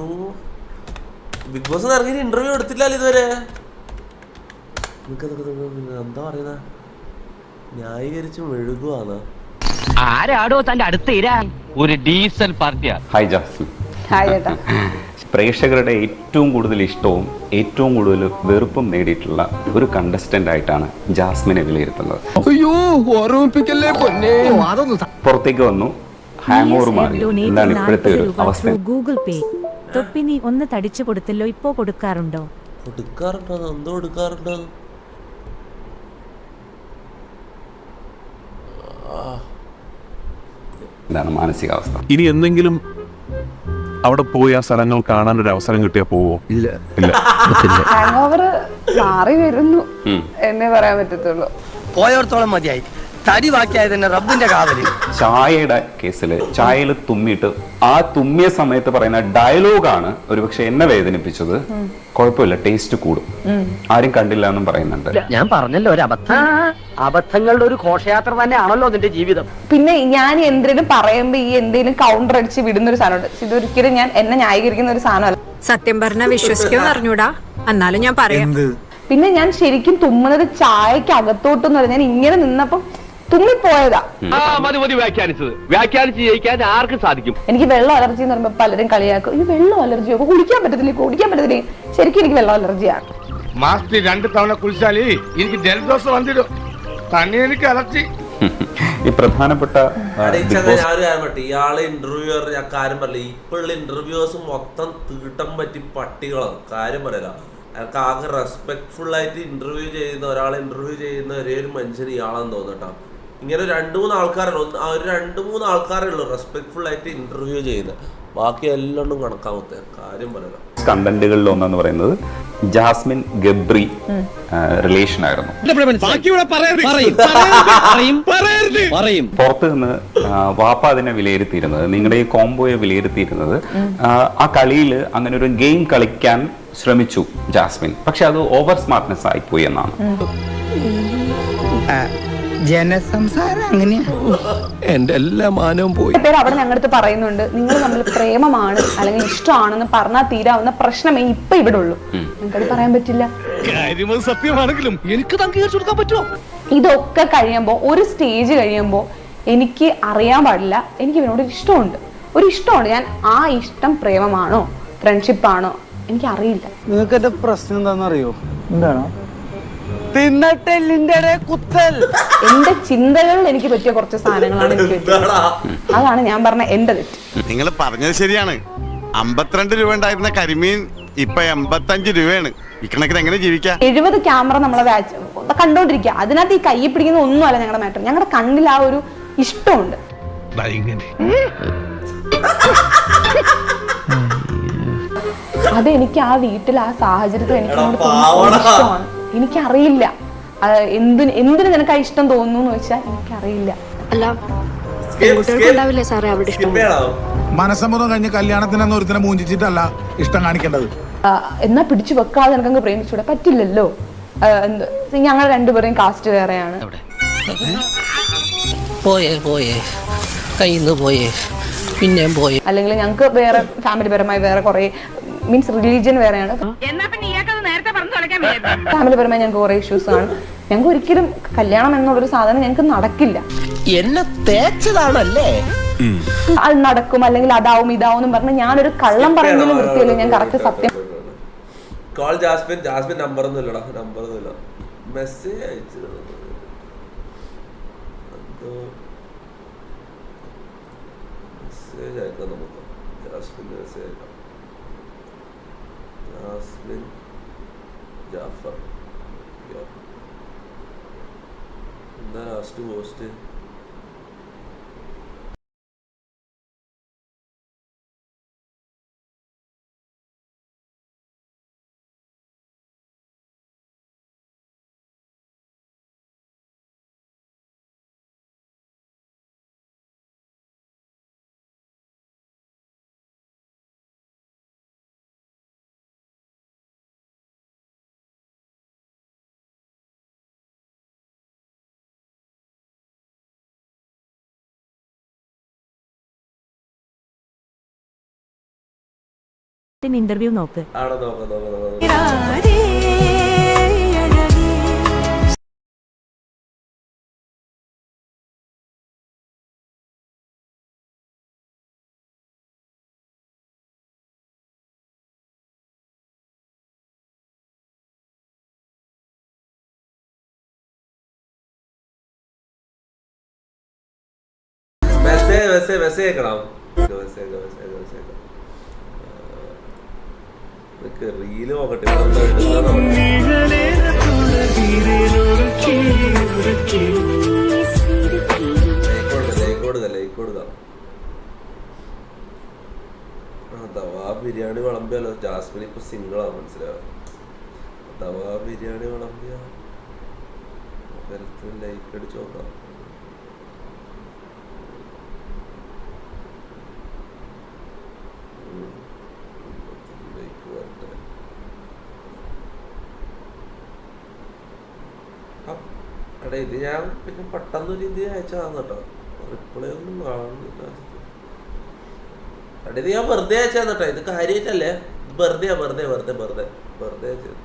അയ്യോ, big boss ഇറങ്ങി interview എടുത്തില്ലല്ലോ ഇതുവരെ. എന്താ പറയുന്ന, ന്യായീകരിച്ച് മെഴുകുവാണ്. ആരാടോ തന്റെ അടുത്ത് ഒരു ഡീസൽ പാർട്ടിയാ. Hi Jasmine. പ്രേക്ഷകരുടെ ഏറ്റവും കൂടുതൽ ഇഷ്ടവും ഏറ്റവും കൂടുതൽ വെറുപ്പും നേടിയിട്ടുള്ള ഒരു കണ്ടസ്റ്റന്റ് ആയിട്ടാണ് ജാസ്മിനെ വിലയിരുത്തുന്നത്. പുറത്തേക്ക് വന്നു, ഹാങ് ഓവർ മാറി. എന്താണ് ഇപ്പോഴത്തെ ഒരു അവസ്ഥ? ഗൂഗിൾ പേ തൊപ്പിനി ഒന്ന് തടിച്ചു കൊടുത്തല്ലോ, ഇപ്പോ കൊടുക്കാറുണ്ടോ? കൊടുക്കാറുണ്ടോ? എന്തോ കൊടുക്കാറുണ്ടോ? എന്താണ് മാനസികാവസ്ഥ? ഇനി എന്തെങ്കിലും അവിടെ പോയി ആ സ്ഥലങ്ങൾ കാണാൻ ഒരു അവസരം കിട്ടിയാ പോവോ? ഇല്ല. ഹാങ് ഓവർ മാറി വരുന്നു എന്നേ പറയാൻ പറ്റത്തുള്ളൂ. പോയോടത്തോളം മതിയായി, തടി ബാക്കിയായത് തന്നെ റബ്ബിന്റെ കാവല്. ചായയുടെ കേസിൽ ചായയിൽ തുമ്മിയിട്ട് ആ തുമ്മിയ സമയത്ത് പറയുന്ന ഡയലോഗാണ് ഒരുപക്ഷെ എന്നെ വേദനിപ്പിച്ചത്. കുഴപ്പമില്ല, ടേസ്റ്റ് കൂടും, ആരും കണ്ടില്ല എന്നും പറയുന്നുണ്ട്. ഞാൻ പറഞ്ഞല്ലോ, ഒരു അബദ്ധങ്ങളുടെ ഒരു ഘോഷയാത്ര തന്നെയാണല്ലോ അതിന്റെ ജീവിതം. പിന്നെ ഞാൻ എന്തെങ്കിലും പറയുമ്പോ ഈ എന്തെങ്കിലും കൗണ്ടർ അടിച്ച് വിടുന്ന ഒരു സാധനമുണ്ട്. ഇതൊരിക്കലും ഞാൻ എന്നെ ന്യായീകരിക്കുന്ന ഒരു സാധനമല്ല. സത്യം പറഞ്ഞാ വിശ്വസിക്കുമോ അറിഞ്ഞൂടാ, എന്നാലും ഞാൻ പറയാം. പിന്നെ ഞാൻ ശരിക്കും തുമ്മുന്നത് ചായക്ക് അകത്തോട്ടെന്ന് പറഞ്ഞാൽ ഞാൻ ഇങ്ങനെ നിന്നപ്പം തുമ്മിപ്പോയതാ. വ്യാഖ്യാനിച്ച് ജയിക്കാൻ ആർക്കും സാധിക്കും. എനിക്ക് വെള്ളം അലർജി എന്ന് പറയുമ്പോൾ പലരും കളിയാക്കും, ഈ വെള്ളം അലർജിയോ, കുടിക്കാൻ പറ്റത്തില്ലേ. ശരിക്കും എനിക്ക് വെള്ളം അലർജിയാണ്. മാസത്തിൽ 2 തവണ കുളിച്ചാലേ എനിക്ക് ജലദോഷം വന്നിടും, തന്നെ എനിക്ക് അലർജി. ഈ പ്രധാനപ്പെട്ട ഇയാള് ഇന്റർവ്യൂർ, ഞാൻ കാര്യം പറയില്ല, ഇപ്പോഴുള്ള ഇന്റർവ്യൂസ് മൊത്തം തീട്ടം പറ്റി പട്ടികളാണ്. കാര്യം പറയല, അയാൾക്ക് ആകെ റെസ്പെക്ട്ഫുൾ ആയിട്ട് ഇന്റർവ്യൂ ചെയ്യുന്ന ഒരാളെ ഇന്റർവ്യൂ ചെയ്യുന്ന ഒരേ ഒരു മനുഷ്യൻ ഇയാളെന്ന് തോന്നട്ടോ. ഇങ്ങനെ 2-3 ആൾക്കാരുള്ളൂ, ഒരു 2-3 ആൾക്കാരേ ഉള്ളൂ റെസ്പെക്ട്ഫുൾ ആയിട്ട് ഇന്റർവ്യൂ ചെയ്യുന്നത്. ബാക്കി എല്ലാം കണക്കാമത്തെ. കാര്യം പറയല, കണ്ടന്റുകളിൽ ഒന്നെന്ന് പറയുന്നത് ജാസ്മിൻ ഗബ്രി റിലേഷൻ ആയിരുന്നു. പുറത്ത് നിന്ന് വാപ്പ അതിനെ വിലയിരുത്തിയിരുന്നത്, നിങ്ങളുടെ ഈ കോംബോയെ വിലയിരുത്തിയിരുന്നത്, ആ കളിയിൽ അങ്ങനെ ഒരു ഗെയിം കളിക്കാൻ ശ്രമിച്ചു ജാസ്മിൻ, പക്ഷെ അത് ഓവർ സ്മാർട്ട്നെസ് ആയിപ്പോയി എന്നാണ്. ജനസംസാരം അങ്ങനെയാ. എന്റെ എല്ലാ മാനവും പോയി. പേര് അവിടെ ഞങ്ങളുടെ അടുത്ത് പറയുന്നുണ്ട്, നിങ്ങൾ തമ്മിൽ പ്രേമമാണ് അല്ലെങ്കിൽ ഇഷ്ടമാണെന്ന് പറഞ്ഞാൽ തീരാവുന്ന പ്രശ്നമേ ഇപ്പൊ ഇവിടെ ഉള്ളൂ. നിങ്ങൾക്കത് പറയാൻ പറ്റില്ല. സത്യമാണെങ്കിലും എനിക്ക് അംഗീകരിച്ചു കൊടുക്കാൻ പറ്റുമോ? ഇതൊക്കെ കഴിയുമ്പോ, ഒരു സ്റ്റേജ് കഴിയുമ്പോ എനിക്ക് അറിയാൻ പാടില്ല, എനിക്ക് ഇവനോട് ഒരു ഇഷ്ടമുണ്ട്. ഞാൻ ആ ഇഷ്ടം പ്രേമമാണോ ഫ്രണ്ട്ഷിപ്പാണോ എനിക്ക് അറിയില്ല. നിങ്ങൾക്ക് എന്റെ പ്രശ്നം എന്താണെന്നറിയോ? എന്താണോ? തിന്നട്ടെല്ലിന്റെ കുത്തൽ. എന്റെ ചിന്തകളിൽ എനിക്ക് പറ്റിയ കുറച്ച് സാധനങ്ങളാണ് എനിക്ക് പറ്റിയത്. അതാണ് ഞാൻ പറഞ്ഞ എന്റെ തെറ്റ്. നിങ്ങൾ പറഞ്ഞത് ശരിയാണ്. 52 രൂപ ഉണ്ടായിരുന്ന കരിമീൻ ഇപ്പൊ 85 രൂപയാണ്. ഇക്കണക്കിന് എങ്ങനെ ജീവിക്കാം? 70 ക്യാമറ നമ്മളെ കണ്ടോണ്ടിരിക്കുക. അതിനകത്ത് ഈ കൈ പിടിക്കുന്ന ഒന്നുമല്ല ഞങ്ങളുടെ മാറ്റർ. ഞങ്ങളുടെ കണ്ണിൽ ആ ഒരു ഇഷ്ടമുണ്ട്. അത് എനിക്ക് ആ വീട്ടിൽ ആ സാഹചര്യത്തിൽ എനിക്ക് ഇഷ്ടമാണ്. എനിക്കറിയില്ല എന്തിന് നിനക്ക് ആ ഇഷ്ടം തോന്നുന്നു എന്ന് വെച്ചാൽ എനിക്കറിയില്ല. മനസ്സമ്മതം കഴിഞ്ഞ് കല്യാണത്തിനെന്ന് ഒരുത്തിനെ മൂഞ്ചിച്ചിട്ടല്ല ഇഷ്ടം കാണിക്കേണ്ടത്. എന്നാ പിടിച്ചു വെക്കാതെ നിനക്കങ്ങ് പ്രേമിച്ചൂടെ? പറ്റില്ലല്ലോ. ഞങ്ങൾ രണ്ടുപേരെയും കാസ്റ്റ് വേറെയാണ്. അല്ലെങ്കിൽ ഞങ്ങൾക്ക് വേറെ ഫാമിലി പരമായി വേറെ കുറെ മീൻസ് റിലീജിയൻ വേറെയാണ്. ഫാമിലി പരമായി ഞങ്ങൾക്ക് കുറെ ഇഷ്യൂസ് ആണ്. ഞങ്ങൾക്ക് ഒരിക്കലും കല്യാണം എന്നുള്ളൊരു സാധനം ഞങ്ങൾക്ക് നടക്കില്ല. എന്നെ തേച്ചതാണല്ലേ? അത് നടക്കും അല്ലെങ്കിൽ അതാവും ഇതാവും എന്ന് പറഞ്ഞ് ഞാനൊരു കള്ളം പറയുന്നതിലും വൃത്തിയല്ലേ. ഞാൻ കറക്റ്റ് സത്യം. കോൾ ജാസ്മിൻ നമ്പറൊന്നും ഇല്ലടാ, നമ്പറൊന്നുമില്ല. മെസ്സേജ് അയച്ചു, മെസ്സേജ് അയക്കാം നമുക്ക്. ജാസ്മിൻ മെസ്സേജ് അയക്കാം. ജാസ്മിൻ ജാഫർ എന്താ ലാസ്റ്റ് പോസ്റ്റ്? ഇന്റർവ്യൂ നോക്ക്. അവിടെ നോക്കാം. മെസ്സേജ് അയക്കണം. റീല് നോക്കട്ടെ. ലൈക്ക് കൊടുക്കാം. തവാ ബിരിയാണി വിളമ്പിയാലോ. ജാസ്മിൻ ഇപ്പൊ സിംഗിളാ, മനസ്സിലാവും. തവാ ബിരിയാണി വിളമ്പിയ ലൈക്ക് അടിച്ച് നോക്കാം. എടാ ഇത് ഞാൻ പിന്നെ പെട്ടെന്നൊരു ഇത് അയച്ചതാന്ന് കേട്ടോ. റിപ്ലൈ ഒന്നും കാണുന്നില്ല. എടാ ഇത് ഞാൻ വെറുതെ അയച്ചതാന്ന് കേട്ടോ. ഇത് കാര്യമായിട്ടല്ലേ, വെറുതെ അയച്ചത്.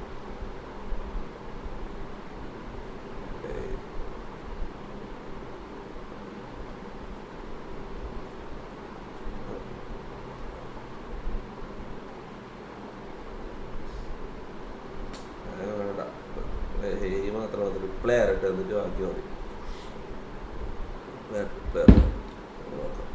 മാത്രം റിപ്ലൈ ആയിട്ട് എന്നിട്ട് ബാക്കി മതി. നോക്കാം.